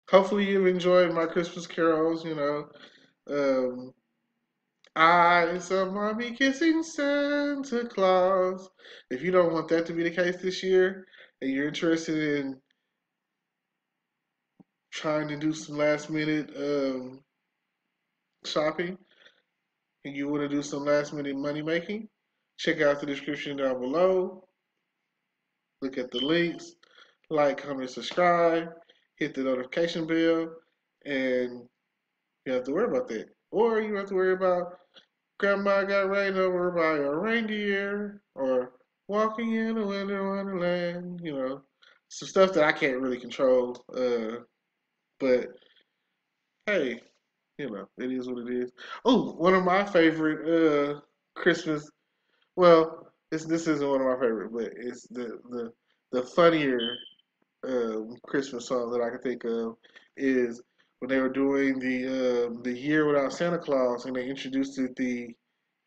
hopefully you've enjoyed my Christmas carols. Um, I saw mommy kissing Santa Claus. If you don't want that to be the case this year, and you're interested in trying to do some last minute shopping, and you want to do some last minute money making, check out the description down below. Look at the links, like, comment, subscribe, hit the notification bell, and you don't have to worry about that. Or you don't have to worry about grandma got ran over by a reindeer or walking in a winter wonderland. Some stuff that I can't really control. But hey, it is what it is. Oh, one of my favorite Christmas. Well, this isn't one of my favorite, but it's the funnier Christmas song that I can think of is when they were doing the year without Santa Claus, and they introduced the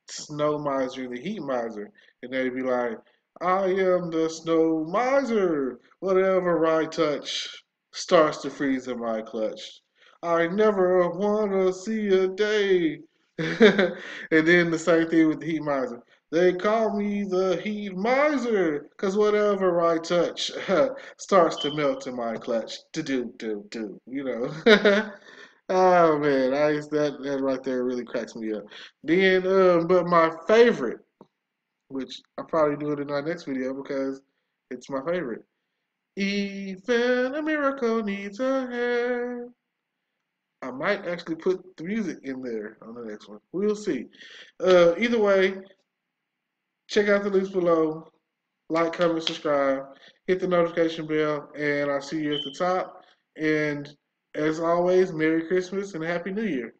snow miser and the heat miser, and they'd be like, "I am the snow miser. Whatever I touch starts to freeze in my clutch. I never wanna see a day." And then the same thing with the heat miser. They call me the heat miser, 'cause whatever I touch starts to melt in my clutch. Do. Oh man, that right there really cracks me up. Then, but my favorite, which I'll probably do it in our next video because it's my favorite. Even a miracle needs a hand. I might actually put the music in there on the next one. We'll see. Either way, check out the links below. Like, comment, subscribe, hit the notification bell, and I'll see you at the top. And as always, Merry Christmas and Happy New Year.